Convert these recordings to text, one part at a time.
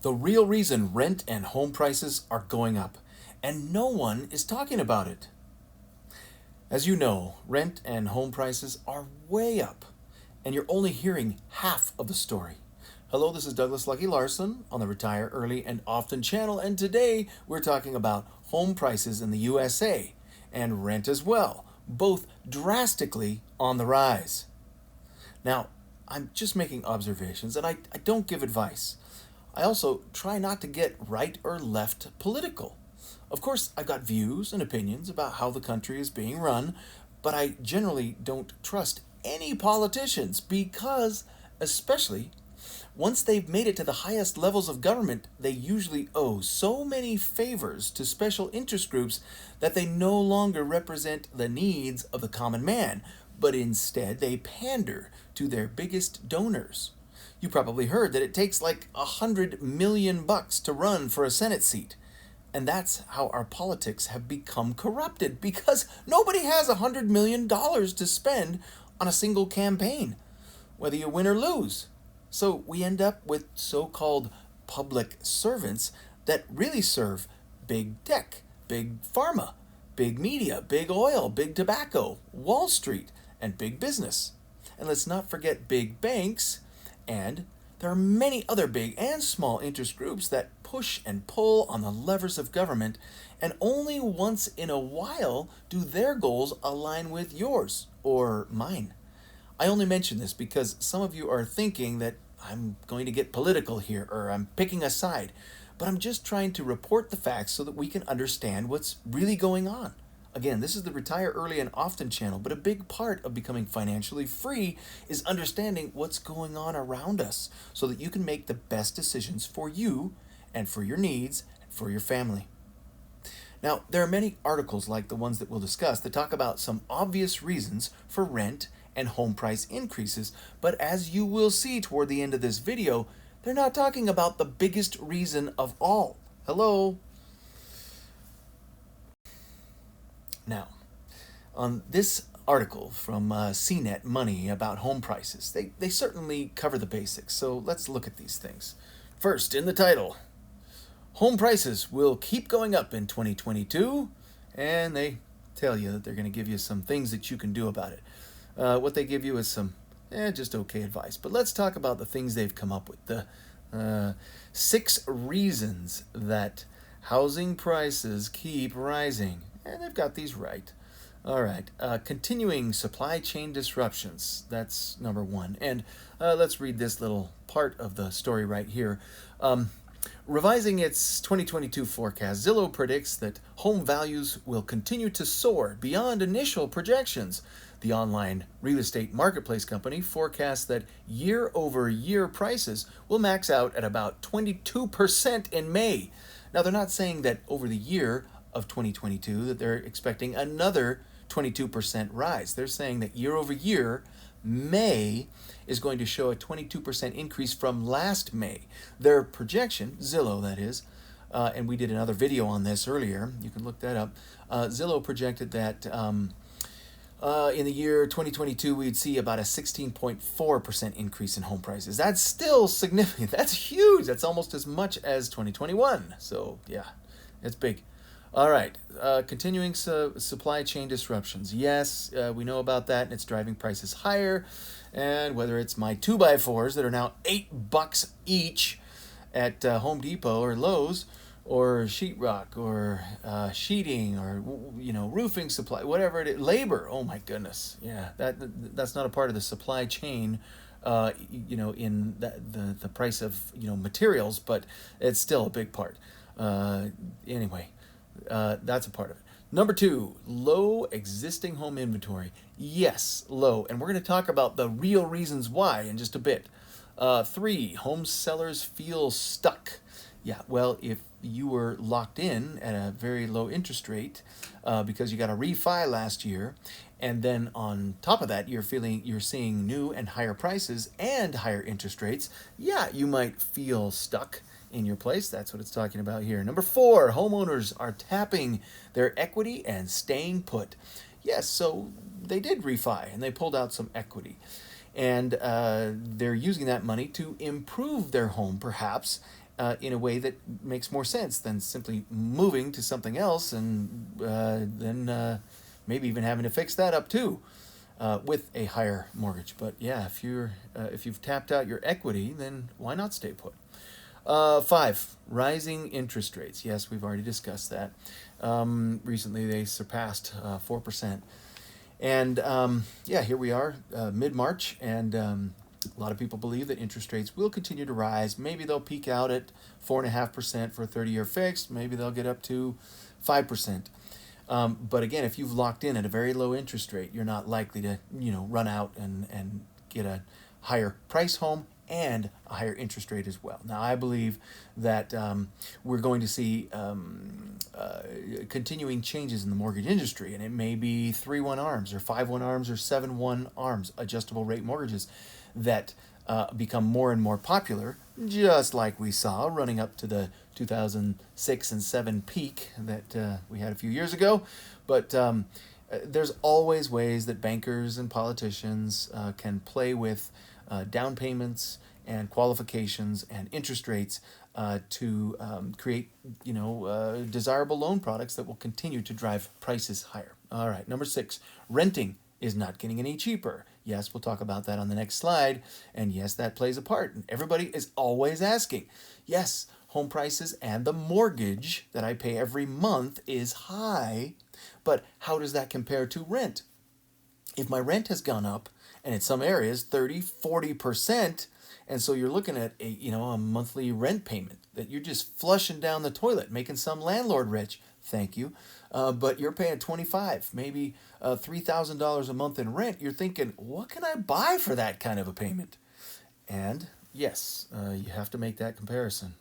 The real reason rent and home prices are going up, and no one is talking about it. As you know, rent and home prices are way up, and you're only hearing half of the story. Hello, this is Douglas Lucky Larson on the Retire Early and Often channel, and today we're talking about home prices in the USA and rent as well, both drastically on the rise. Now, I'm just making observations, and I don't give advice. I also try not to get right or left political. Of course, I've got views and opinions about how the country is being run, but I generally don't trust any politicians because, especially once they've made it to the highest levels of government, they usually owe so many favors to special interest groups that they no longer represent the needs of the common man, but instead they pander to their biggest donors. You probably heard that it takes like $100 million to run for a Senate seat. And that's how our politics have become corrupted, because nobody has $100 million to spend on a single campaign, whether you win or lose. So we end up with so-called public servants that really serve big tech, big pharma, big media, big oil, big tobacco, Wall Street, and big business. And let's not forget big banks, and there are many other big and small interest groups that push and pull on the levers of government, and only once in a while do their goals align with yours or mine. I only mention this because some of you are thinking that I'm going to get political here or I'm picking a side, but I'm just trying to report the facts so that we can understand what's really going on. Again, this is the Retire Early and Often channel, but a big part of becoming financially free is understanding what's going on around us so that you can make the best decisions for you and for your needs and for your family. Now, there are many articles like the ones that we'll discuss that talk about some obvious reasons for rent and home price increases, but as you will see toward the end of this video, they're not talking about the biggest reason of all. Hello? Now, on this article from CNet-Money about home prices, they certainly cover the basics, so let's look at these things. First, in the title, home prices will keep going up in 2022, and they tell you that they're going to give you some things that you can do about it. What they give you is some just okay advice, but let's talk about the things they've come up with. The 6 reasons that housing prices keep rising. And they've got these right. All right. Continuing supply chain disruptions. That's number 1. And let's read this little part of the story right here. Revising its 2022 forecast, Zillow predicts that home values will continue to soar beyond initial projections. The online real estate marketplace company forecasts that year-over-year prices will max out at about 22% in May. Now, they're not saying that over the year of 2022 that they're expecting another 22% rise. They're saying that year over year, May is going to show a 22% increase from last May. Their projection, Zillow that is, and we did another video on this earlier, you can look that up. Zillow projected that in the year 2022 we'd see about a 16.4% increase in home prices. That's still significant. That's huge. That's almost as much as 2021. So yeah, it's big. All right, continuing supply chain disruptions. Yes, we know about that, and it's driving prices higher. And whether it's my 2x4s that are now $8 each at Home Depot or Lowe's, or sheetrock, or sheeting, or roofing supply, whatever it is, labor. Oh my goodness, yeah, that's not a part of the supply chain. In the price of materials, but it's still a big part. Anyway. That's a part of it. Number 2, low existing home inventory. Yes, low. And we're going to talk about the real reasons why in just a bit. 3, home sellers feel stuck. Yeah, well, if you were locked in at a very low interest rate because you got a refi last year, and then on top of that, you're seeing new and higher prices and higher interest rates, yeah, you might feel stuck in your place. That's what it's talking about here. Number 4, homeowners are tapping their equity and staying put. Yes, so they did refi and they pulled out some equity. And they're using that money to improve their home, perhaps, in a way that makes more sense than simply moving to something else and then maybe even having to fix that up too with a higher mortgage. But yeah, if you've tapped out your equity, then why not stay put? 5, rising interest rates. Yes, we've already discussed that. Recently, they surpassed 4%. And yeah, here we are, mid-March, and a lot of people believe that interest rates will continue to rise. Maybe they'll peak out at 4.5% for a 30-year fixed. Maybe they'll get up to 5%. But again, if you've locked in at a very low interest rate, you're not likely to, run out and get a higher price home and a higher interest rate as well. Now, I believe that we're going to see continuing changes in the mortgage industry, and it may be 3-1 ARMs or 5-1 ARMs or 7-1 ARMs, adjustable rate mortgages, that become more and more popular, just like we saw running up to the 2006 and 7 peak that we had a few years ago. But there's always ways that bankers and politicians can play with down payments and qualifications and interest rates to create, desirable loan products that will continue to drive prices higher. All right, number 6, renting is not getting any cheaper. Yes, we'll talk about that on the next slide. And yes, that plays a part. And everybody is always asking. Yes, home prices and the mortgage that I pay every month is high. But how does that compare to rent? If my rent has gone up, and in some areas 30, 40%, and so you're looking at a monthly rent payment that you're just flushing down the toilet, making some landlord rich. Thank you. But you're paying $25, maybe $3,000 a month in rent. You're thinking, what can I buy for that kind of a payment? And yes, you have to make that comparison.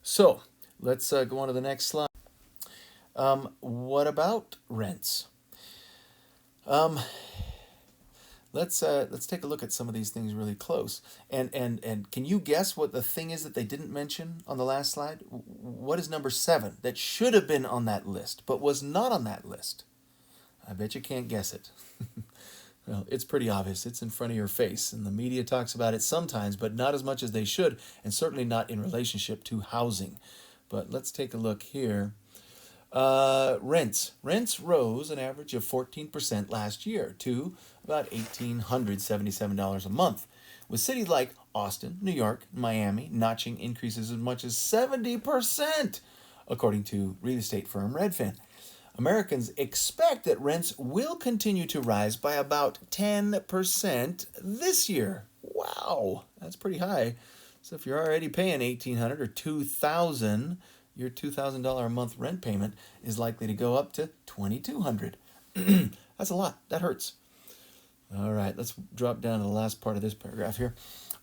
So let's go on to the next slide. What about rents? Let's take a look at some of these things really close. And can you guess what the thing is that they didn't mention on the last slide? What is number 7 that should have been on that list but was not on that list? I bet you can't guess it. Well, it's pretty obvious. It's in front of your face, and the media talks about it sometimes, but not as much as they should, and certainly not in relationship to housing. But let's take a look here. Rents. Rents rose an average of 14% last year to about $1,877 a month, with cities like Austin, New York, Miami notching increases as much as 70%, according to real estate firm Redfin. Americans expect that rents will continue to rise by about 10% this year. Wow, that's pretty high. So if you're already paying $1,800 or $2,000, your $2,000 a month rent payment is likely to go up to $2,200. That's a lot. That hurts. All right, let's drop down to the last part of this paragraph here.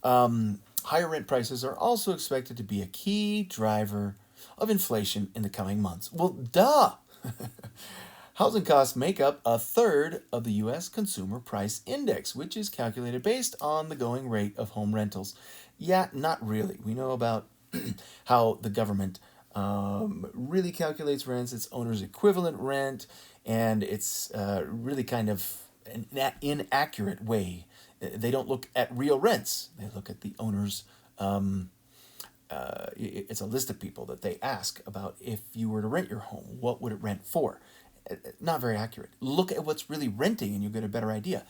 Higher rent prices are also expected to be a key driver of inflation in the coming months. Well, duh! Housing costs make up a third of the U.S. Consumer Price Index, which is calculated based on the going rate of home rentals. Yeah, not really. We know about how the government really calculates rents. It's owner's equivalent rent, and it's really kind of an inaccurate way. They don't look at real rents. They look at the owner's it's a list of people that they ask about if you were to rent your home, what would it rent for? Not very accurate. Look at what's really renting and you'll get a better idea.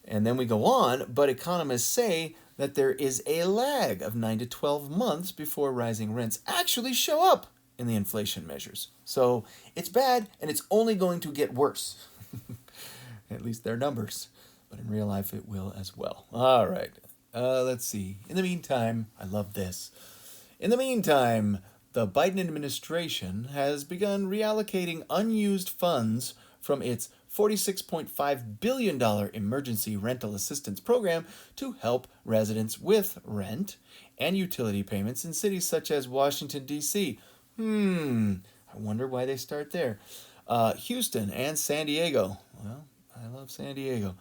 And then we go on, but economists say that there is a lag of 9 to 12 months before rising rents actually show up in the inflation measures. So it's bad and it's only going to get worse. At least their numbers. But in real life it will as well. All right. Let's see. In the meantime, I love this. In the meantime, the Biden administration has begun reallocating unused funds from its $46.5 billion emergency rental assistance program to help residents with rent and utility payments in cities such as Washington, D.C. I wonder why they start there. Houston and San Diego. Well, I love San Diego.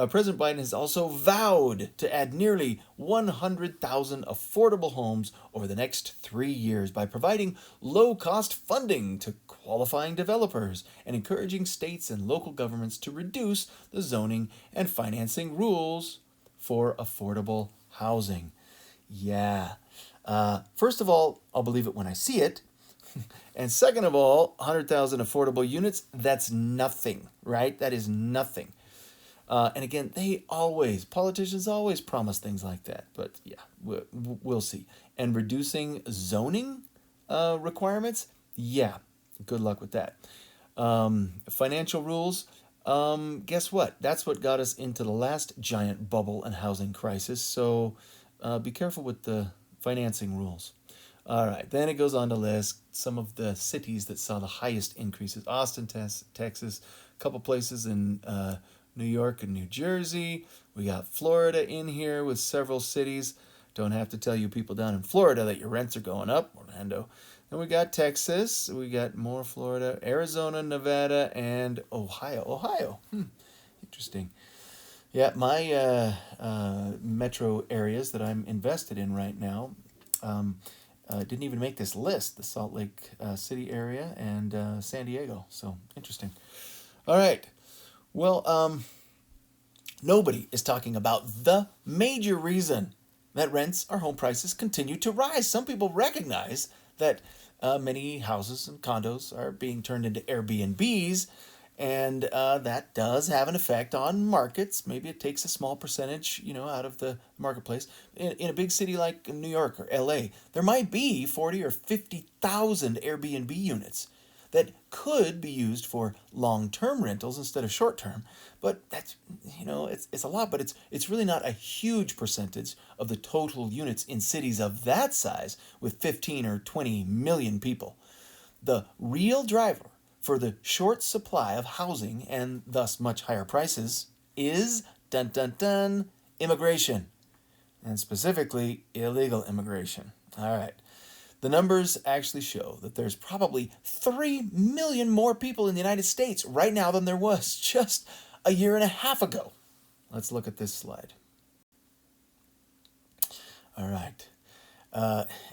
President Biden has also vowed to add nearly 100,000 affordable homes over the next 3 years by providing low-cost funding to qualifying developers and encouraging states and local governments to reduce the zoning and financing rules for affordable housing. Yeah. First of all, I'll believe it when I see it. And second of all, 100,000 affordable units, that's nothing, right? That is nothing. And again, politicians always promise things like that. But yeah, we'll see. And reducing zoning requirements, yeah, good luck with that. Financial rules, guess what? That's what got us into the last giant bubble and housing crisis. So be careful with the financing rules. All right, then it goes on to list some of the cities that saw the highest increases. Austin, Texas, a couple places in New York and New Jersey. We got Florida in here with several cities. Don't have to tell you people down in Florida that your rents are going up, Orlando. Then we got Texas. We got more Florida, Arizona, Nevada, and Ohio. Interesting. Yeah, my metro areas that I'm invested in right now didn't even make this list. The Salt Lake City area and San Diego. So interesting. All right. Well, nobody is talking about the major reason that rents or home prices continue to rise. Some people recognize that many houses and condos are being turned into Airbnbs, and that does have an effect on markets. Maybe it takes a small percentage, out of the marketplace. In a big city like New York or LA, there might be 40 or 50,000 Airbnb units that could be used for long-term rentals instead of short-term. But that's, it's a lot, but it's really not a huge percentage of the total units in cities of that size with 15 or 20 million people. The real driver for the short supply of housing and thus much higher prices is, dun dun dun, immigration, and specifically illegal immigration. All right. The numbers actually show that there's probably 3 million more people in the United States right now than there was just a year and a half ago. Let's look at this slide. All right.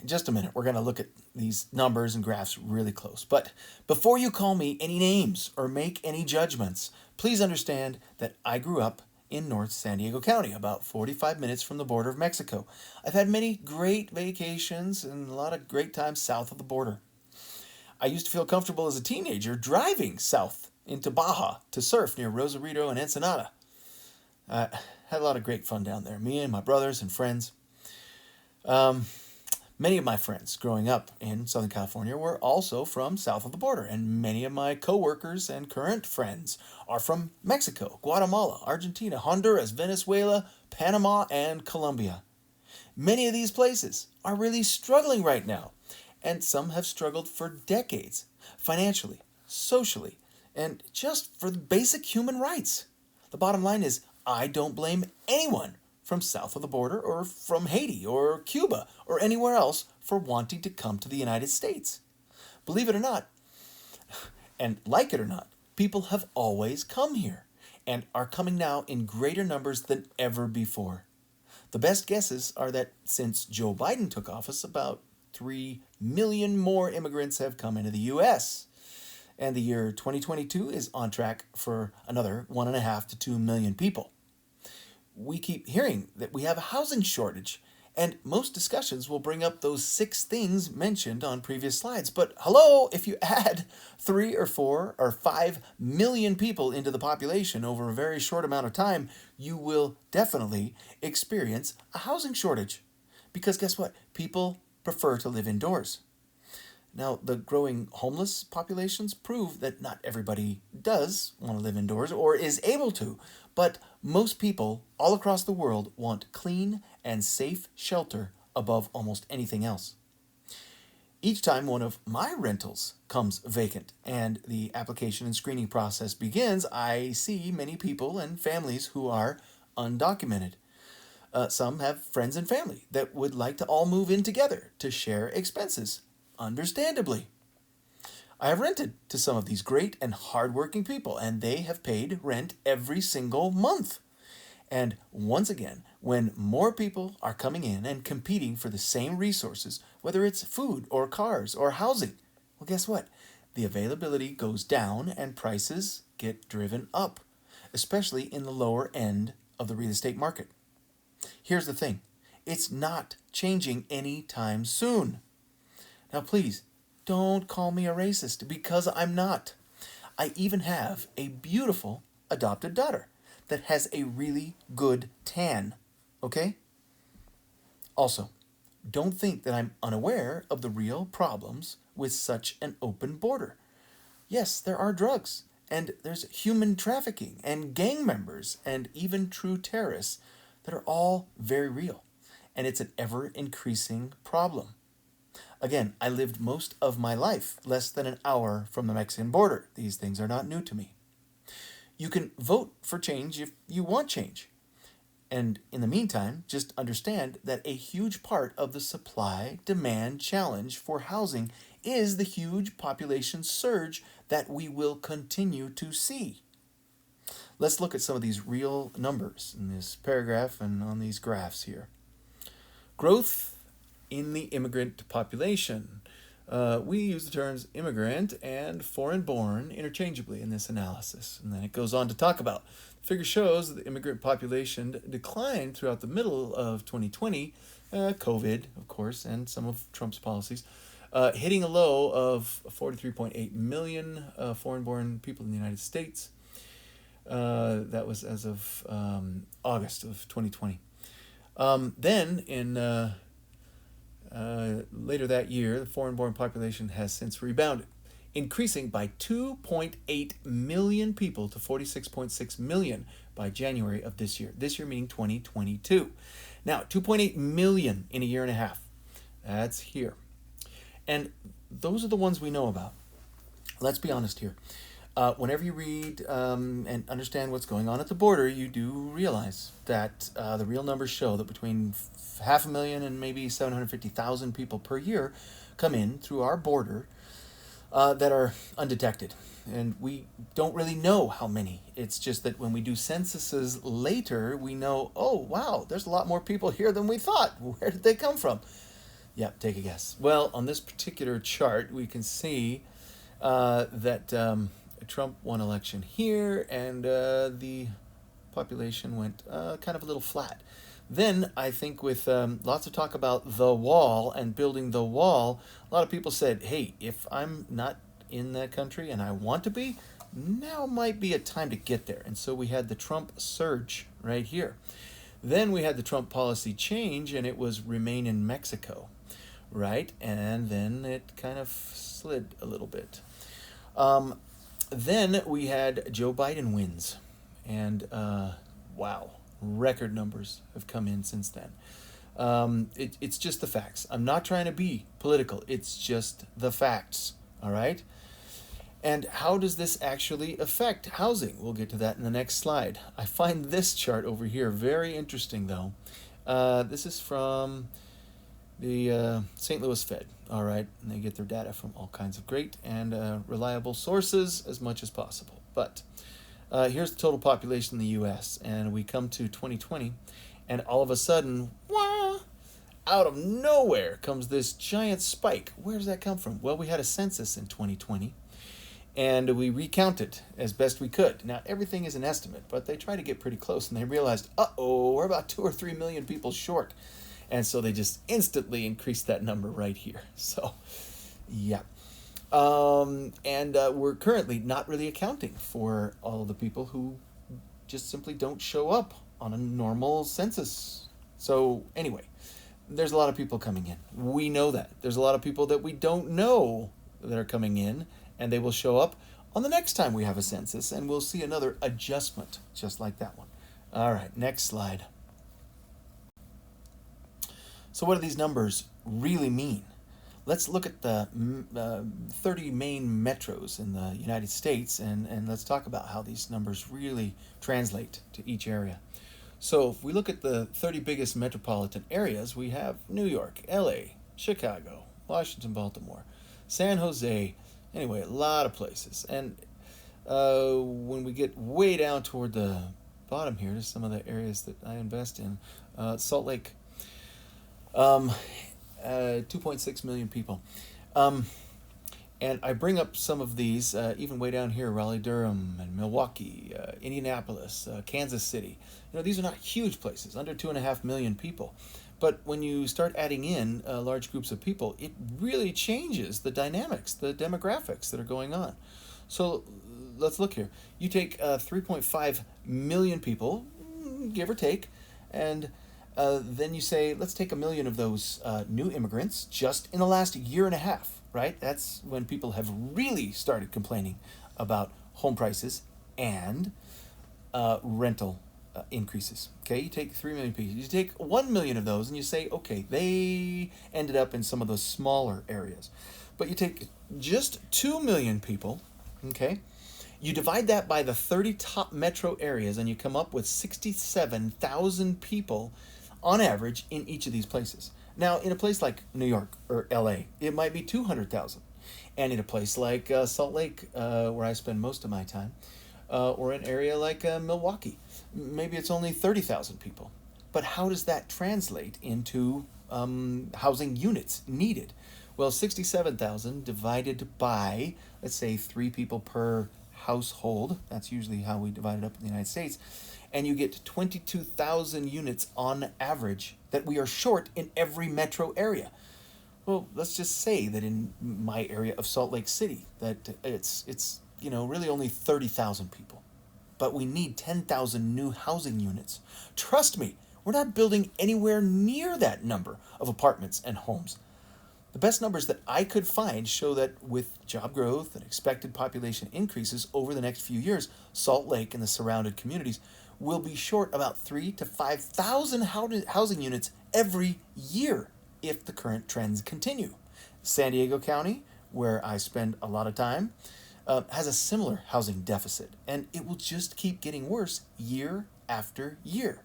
In just a minute, we're going to look at these numbers and graphs really close. But before you call me any names or make any judgments, please understand that I grew up in North San Diego County, about 45 minutes from the border of Mexico. I've had many great vacations and a lot of great times south of the border. I used to feel comfortable as a teenager driving south into Baja to surf near Rosarito and Ensenada. I had a lot of great fun down there, me and my brothers and friends. Many of my friends growing up in Southern California were also from south of the border, and many of my coworkers and current friends are from Mexico, Guatemala, Argentina, Honduras, Venezuela, Panama, and Colombia. Many of these places are really struggling right now, and some have struggled for decades, financially, socially, and just for the basic human rights. The bottom line is, I don't blame anyone from south of the border or from Haiti or Cuba or anywhere else for wanting to come to the United States. Believe it or not, and like it or not, people have always come here and are coming now in greater numbers than ever before. The best guesses are that since Joe Biden took office, about 3 million more immigrants have come into the U.S., and the year 2022 is on track for another 1.5 to 2 million people. We keep hearing that we have a housing shortage, and most discussions will bring up those 6 things mentioned on previous slides. But hello, if you add 3 or 4 or 5 million people into the population over a very short amount of time, you will definitely experience a housing shortage. Because guess what? People prefer to live indoors. Now, the growing homeless populations prove that not everybody does want to live indoors or is able to, but most people all across the world want clean and safe shelter above almost anything else. Each time one of my rentals comes vacant and the application and screening process begins, I see many people and families who are undocumented. Some have friends and family that would like to all move in together to share expenses. Understandably. I have rented to some of these great and hardworking people, and they have paid rent every single month. And once again, when more people are coming in and competing for the same resources, whether it's food or cars or housing, well, guess what? The availability goes down and prices get driven up, especially in the lower end of the real estate market. Here's the thing. It's not changing anytime soon. Now, please, don't call me a racist because I'm not. I even have a beautiful adopted daughter that has a really good tan. Okay? Also, don't think that I'm unaware of the real problems with such an open border. Yes, there are drugs, and there's human trafficking, and gang members, and even true terrorists that are all very real. And it's an ever increasing problem. Again, I lived most of my life less than an hour from the Mexican border. These things are not new to me. You can vote for change if you want change. And in the meantime, just understand that a huge part of the supply-demand challenge for housing is the huge population surge that we will continue to see. Let's look at some of these real numbers in this paragraph and on these graphs here. Growth in the immigrant population. We use the terms immigrant and foreign-born interchangeably in this analysis. And then it goes on to talk about the figure shows that the immigrant population declined throughout the middle of 2020, COVID, of course, and some of Trump's policies, hitting a low of 43.8 million foreign-born people in the United States. That was as of August of 2020. Then in later that year, the foreign-born population has since rebounded, increasing by 2.8 million people to 46.6 million by January of this year. This year meaning 2022. Now, 2.8 million in a year and a half. That's here. And those are the ones we know about. Let's be honest here. Whenever you read and understand what's going on at the border, you do realize that the real numbers show that between 500,000 and maybe 750,000 people per year come in through our border that are undetected. And we don't really know how many. It's just that when we do censuses later, we know, oh, wow, there's a lot more people here than we thought. Where did they come from? Yeah, take a guess. Well, on this particular chart, we can see that Trump won election here, and the population went kind of a little flat. Then I think with lots of talk about the wall and building the wall, a lot of people said, hey, if I'm not in that country and I want to be, now might be a time to get there. And so we had the Trump surge right here. Then we had the Trump policy change, and it was remain in Mexico, right? And then it kind of slid a little bit. Then we had Joe Biden wins, and wow, record numbers have come in since then. It's just the facts. I'm not trying to be political. It's just the facts, all right? And how does this actually affect housing? We'll get to that in the next slide. I find this chart over here very interesting, though. This is from the St. Louis Fed, all right? And they get their data from all kinds of great and reliable sources as much as possible. But here's the total population in the U.S., and we come to 2020, and all of a sudden, wah, out of nowhere comes this giant spike. Where does that come from? Well, we had a census in 2020, and we recounted as best we could. Now, everything is an estimate, but they try to get pretty close, and they realized, uh-oh, we're about 2 or 3 million people short. And so they just instantly increased that number right here. So, yeah. And we're currently not really accounting for all of the people who just simply don't show up on a normal census. So, anyway, there's a lot of people coming in. We know that. There's a lot of people that we don't know that are coming in, and they will show up on the next time we have a census, and we'll see another adjustment just like that one. All right, next slide. So what do these numbers really mean? Let's look at the 30 main metros in the United States, and let's talk about how these numbers really translate to each area. So if we look at the 30 biggest metropolitan areas, we have New York, LA, Chicago, Washington, Baltimore, San Jose, anyway, a lot of places. And when we get way down toward the bottom here, to some of the areas that I invest in, Salt Lake, 2.6 million people. And I bring up some of these, even way down here, Raleigh-Durham and Milwaukee, Indianapolis, Kansas City. These are not huge places, under 2.5 million people. But when you start adding in large groups of people, it really changes the dynamics, the demographics that are going on. So let's look here. You take 3.5 million people, give or take, and then you say, let's take 1 million of those new immigrants just in the last year and a half, right? That's when people have really started complaining about home prices and rental increases. Okay, you take 3 million people. You take 1 million of those and you say, okay, they ended up in some of those smaller areas. But you take just 2 million people, okay, you divide that by the 30 top metro areas and you come up with 67,000 people on average in each of these places. Now, in a place like New York or LA, it might be 200,000. And in a place like Salt Lake, where I spend most of my time, or an area like Milwaukee, maybe it's only 30,000 people. But how does that translate into housing units needed? Well, 67,000 divided by, let's say, 3 people per household. That's usually how we divide it up in the United States. And you get 22,000 units on average that we are short in every metro area. Well, let's just say that in my area of Salt Lake City, that it's really only 30,000 people. But we need 10,000 new housing units. Trust me, we're not building anywhere near that number of apartments and homes. The best numbers that I could find show that with job growth and expected population increases over the next few years, Salt Lake and the surrounding communities will be short about 3,000 to 5,000 housing units every year if the current trends continue. San Diego County, where I spend a lot of time, has a similar housing deficit, and it will just keep getting worse year after year.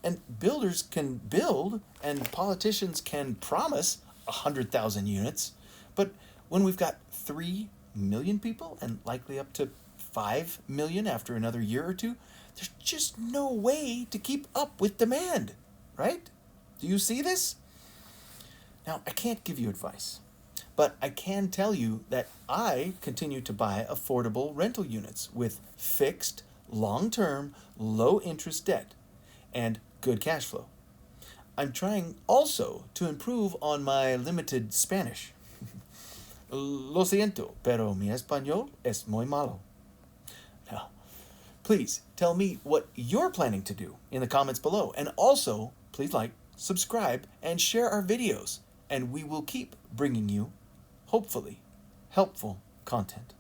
And builders can build, and politicians can promise 100,000 units, but when we've got 3 million people and likely up to 5 million after another year or two, there's just no way to keep up with demand, right? Do you see this? Now, I can't give you advice, but I can tell you that I continue to buy affordable rental units with fixed, long-term, low-interest debt and good cash flow. I'm trying also to improve on my limited Spanish. Lo siento, pero mi español es muy malo. Now, please tell me what you're planning to do in the comments below. And also, please like, subscribe, and share our videos. And we will keep bringing you, hopefully, helpful content.